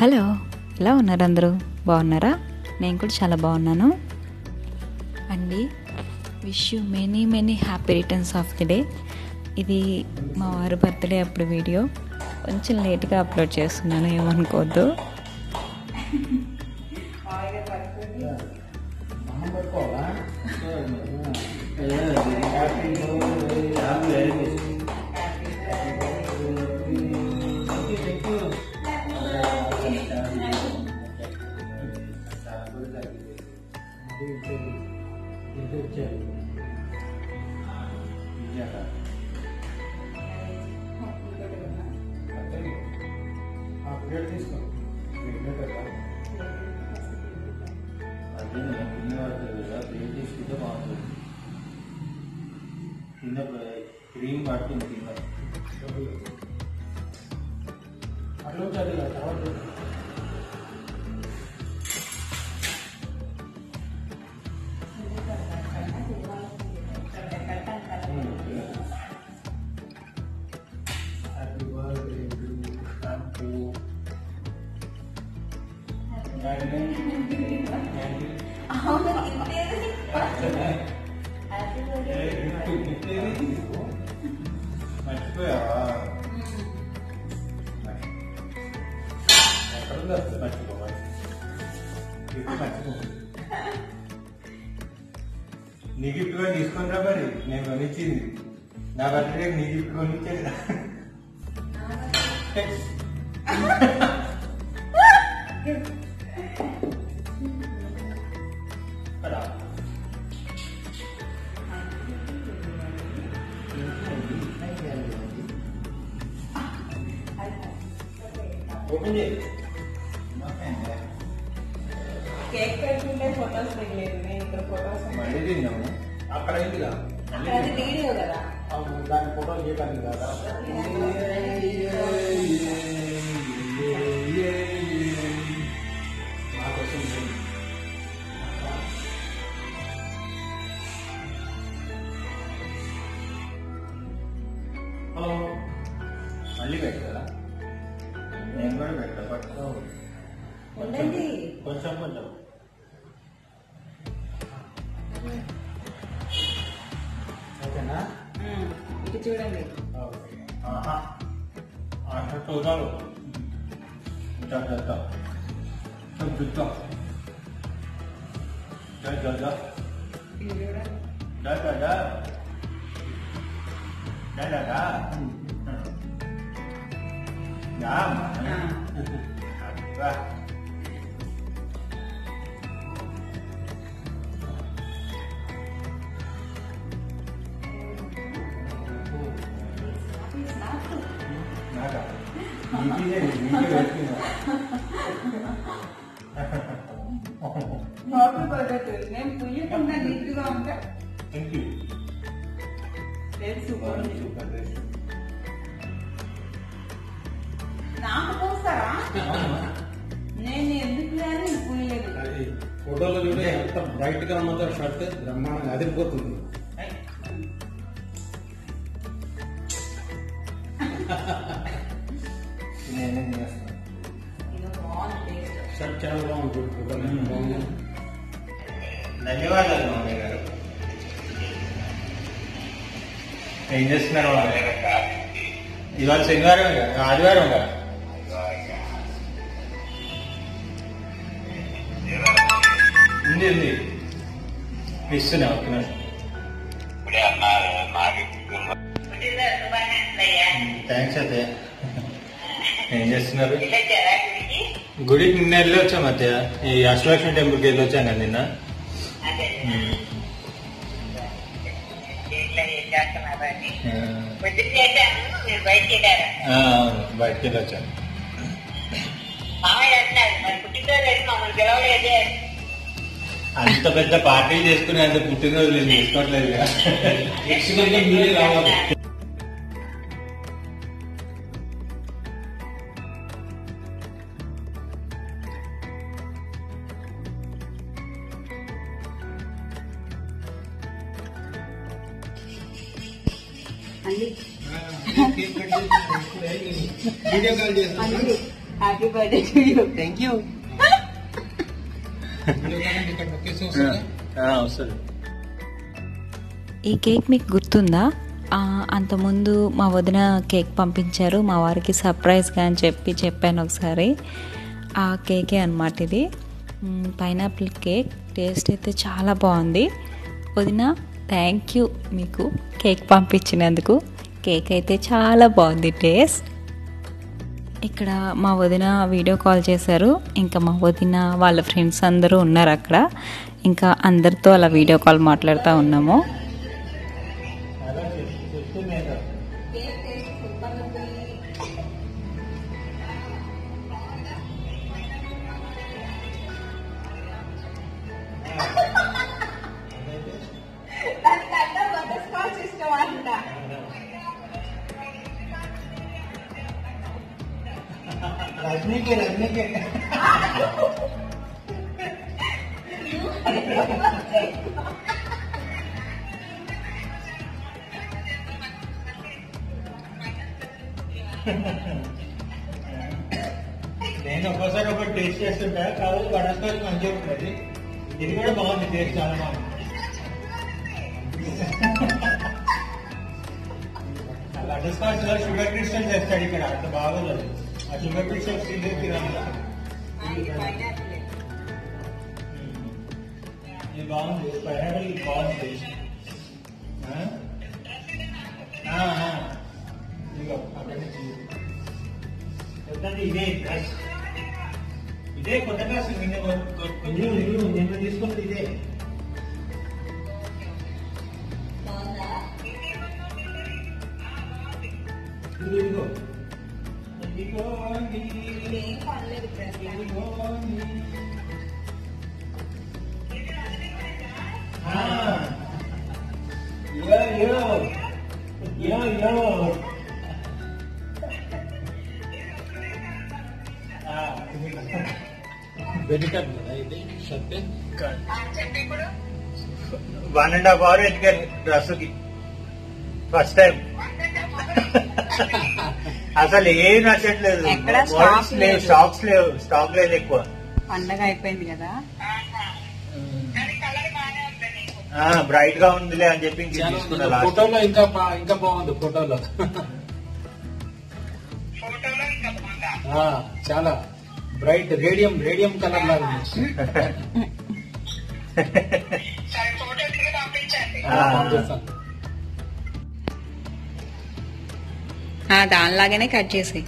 Hello, ఎలా ఉన్నారు అందరూ? బాగున్నారా? నేను కూడా చాలా బాగున్నాను అండి. Wish you many many happy returns of the day. ఇది మా వారి బర్త్డే అప్పుడు వీడియో కొంచెం లేట్గా అప్లోడ్ చేస్తున్నాను, ఏమనుకోవద్దు. క్రీమ్ పడుతుంది మర్చిపోయావా? నీ గిఫ్ట్ కూడా తీసుకుంటా మరి. నేను కొనిచ్చింది నా బర్త్డే, నీ గిఫ్ట్ కొనిచ్చేది. ఓపెన్ చేయి. కేక్ పెట్టుకుంటే ఫొటోస్ దిగలేదు. నేను ఇక్కడ ఫొటోస్ మళ్ళీ తిన్నాము. అక్కడ అయిందిగా, అది వీడియో కదా, దాని ఫోటోలు చేయడానికి కదా. మళ్ళీ పెట్టారా? నేను కూడా పెట్టా. పట్టుకో ఉండండి. కొంచెం కొంచెం ఓకేనా? ఇటు చూడండి. చూడాలి చూద్దాం. లోపల పడదు. నేను పుయ్యకుండా నీట్గా ఉంటా. తెలుసు, నాకు పోస్తారా? నేను ఎందుకు కానీ పుయ్యలేదు. ఫోటోలో చూడే ఎంత బ్రైట్ గా ఉన్నదో షర్ట్ బ్రహ్మాండంగా అదిరిపోతుంది. నేనేం చేస్తాను. ఇది బాగుంది టేస్ట్. షర్ట్ చాలా బాగుంటుంది. ఫోటోలో బాగుంది. ధన్యవాదాలు మామయ్య గారు. ఏం చేస్తున్నారు మామయ్య గారు? ఇవాళ శనివారం కదా, ఆదివారం కదా. ఉంది ఉంది ఇస్తున్నా. ఓకే, థ్యాంక్స్ అదే. ఏం చేస్తున్నారు? గుడికి నిన్న వెళ్ళి వచ్చా మధ్య. ఈ అష్టలక్ష్మి టెంపుల్కి వెళ్ళి వచ్చాను నేను నిన్న. బయటకి వెళ్ళి వచ్చాను. అంత పెద్ద పార్టీ చేసుకుని అంత పుట్టినరోజు నేను చేసుకోవట్లేదు కదా. మీరే రావాలి. అండి వీడియో కాల్ చేస్తాను. Happy birthday to you. Thank you. ఇక్కడ లొకేషన్ వస్తుందా? వస్తుంది. ఈ కేక్ మీకు గుర్తుందా? అంతకుముందు మా వదిన కేక్ పంపించారు మా వారికి సర్ప్రైజ్గా అని చెప్పాను ఒకసారి. ఆ కేకే అన్నమాట ఇది. Pineapple cake. టేస్ట్ అయితే చాలా బాగుంది. వదిన థ్యాంక్ యూ మీకు కేక్ పంపించినందుకు. కేక్ అయితే చాలా బాగుంది టేస్ట్. ఇక్కడ మా వదిన వీడియో కాల్ చేశారు. ఇంకా మా వదిన వాళ్ళ ఫ్రెండ్స్ అందరూ ఉన్నారు అక్కడ. ఇంకా అందరితో అలా వీడియో కాల్ మాట్లాడుతూ ఉన్నాము. రజనీకి నేను ఒక్కోసారి ఒకటి టేస్ట్ చేస్తుంటా. కాబట్టి బటర్ స్కాచ్ మంచిగా ఉంటుంది. ఇది కూడా బాగుంది, టేస్ట్ చాలా బాగుంది. బటర్ స్కాచ్ లో షుగర్ క్రిస్టల్ చేస్తాడు ఇక్కడ, అంత బాగోలేదు. ఆ షుగర్ క్రిస్టల్ ఇది బాగుంది. పైనాపిల్ బాగుంది టేస్ట్. ఇదిగో అక్కడ ఇదే డ్రెస్, ఇదే కొత్త డ్రెస్. నిన్న తీసుకుంటే ఇదే. ఇదిగో వెజిటబుల్ కదా ఇది షర్ట్. 1.5 hour ఎదిగారు డ్రెస్కి ఫస్ట్ టైం. అసలు ఏం నచ్చట్లేదు. ఎక్కడ స్టాక్ లేదు. స్టాక్ లేదు ఎక్కువ. పండగ అయిపోయింది కదా. బ్రైట్ గా ఉందిలే అని చెప్పి తీసుకున్నా. ఫోటోలో ఇంకా బాగుంది. ఫోటోలో చాలా బ్రైట్ రేడియం కలర్ లాగా ఉంది. దానిలాగానే కట్ చేసి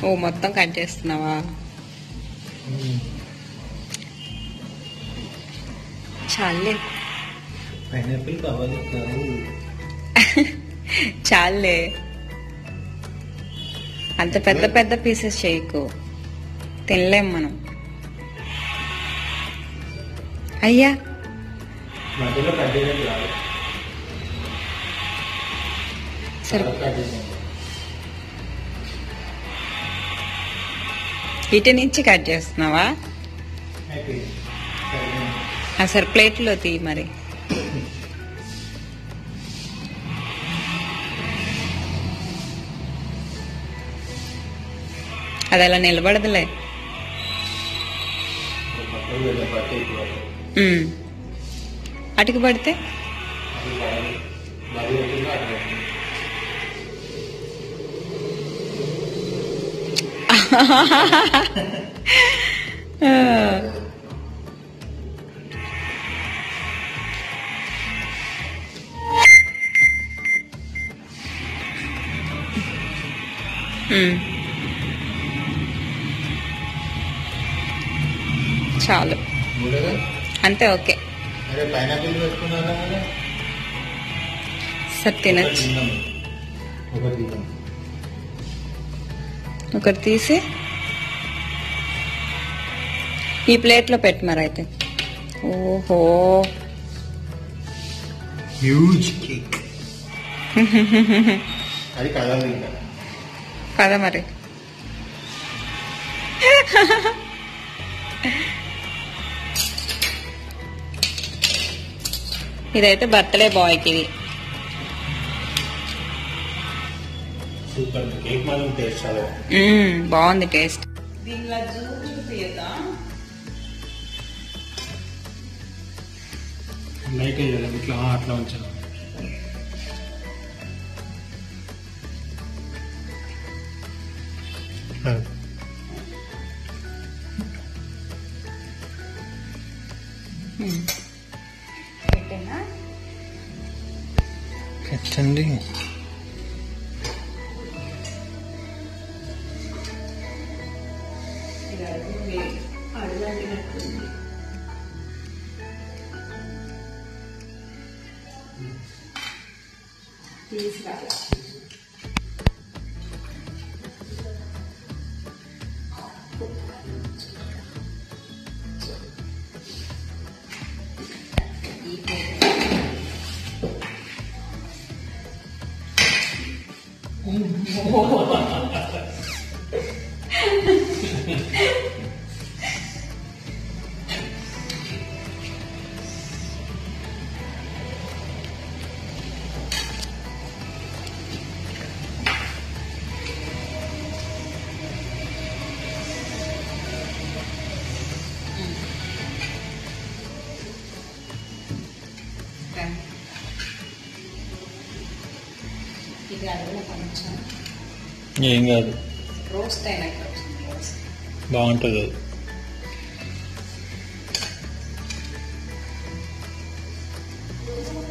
ఓ మొత్తం కట్ చేస్తున్నావా? చాలే పైనాపిల్ కావాలి. చాలే, అంత పెద్ద పెద్ద పీసెస్ చేయకు, తినలేం మనం. అయ్యా మధ్యలో కట్టేది రాదు. సరే, ఇటు నుంచి కట్ చేస్తున్నావా? సరే ప్లేట్లో తీ మరి. అది అలా నిలబడదులే. అటుకు పడితే చాలు అంతే. ఓకే పైనాపిల్ పెట్టుకున్నారా? సరే తినచ్చు. ఒకటి తీసి ఈ ప్లేట్లో పెట్టు మరి అయితే. ఓహో హ్యూజ్ కేక్. అది కదలదు ఇంకా. పద మరి. ఇదైతే బర్త్డే బాయ్కి. ఇది సూపర్ కేక్ మాత్రం టేస్ట్ చాలా బాగుంది టేస్ట్. దీనిలో చూపియదా లైట్ ఇట్లా అట్లా ఉంచాను. పెట్టేనా పెట్టండి. ఇది అడుగంటినట్టుంది. తీసుకురా ఇది అడుగున కొంచెం ఏం కాదు, రోస్ట్ అయినట్టు వచ్చింది. బాగుంటుంది.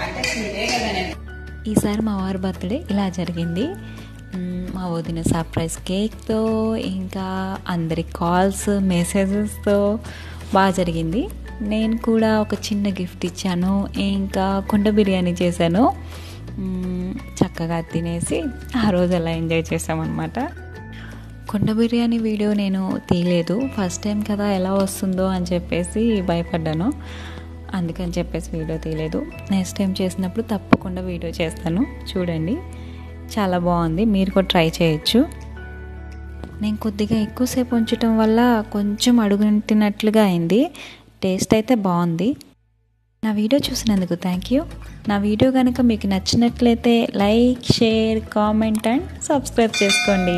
అంటే ఇదే కదా నేను ఈసారి మా వారి బర్త్డే ఇలా జరిగింది. మా వదిన సర్ప్రైజ్ కేక్తో, ఇంకా అందరి కాల్స్ మెసేజెస్తో బాగా జరిగింది. నేను కూడా ఒక చిన్న గిఫ్ట్ ఇచ్చాను, ఇంకా కుండ బిర్యానీ చేశాను. చక్కగా తినేసి ఆ రోజు అలా ఎంజాయ్ చేసామన్నమాట. కుండ బిర్యానీ వీడియో నేను తీయలేదు, ఫస్ట్ టైం కదా ఎలా వస్తుందో అని చెప్పేసి భయపడ్డాను. అందుకని చెప్పేసి వీడియో తీయలేదు. నెక్స్ట్ టైం చేసినప్పుడు తప్పకుండా వీడియో చేస్తాను, చూడండి. చాలా బాగుంది, మీరు కూడా ట్రై చేయొచ్చు. నేను కొద్దిగా ఎక్కువసేపు ఉంచడం వల్ల కొంచెం అడుగుంటినట్లుగా అయింది. టేస్ట్ అయితే బాగుంది. నా వీడియో చూసినందుకు థ్యాంక్ యూ. నా వీడియో కనుక మీకు నచ్చినట్లయితే like, share, comment and subscribe చేసుకోండి.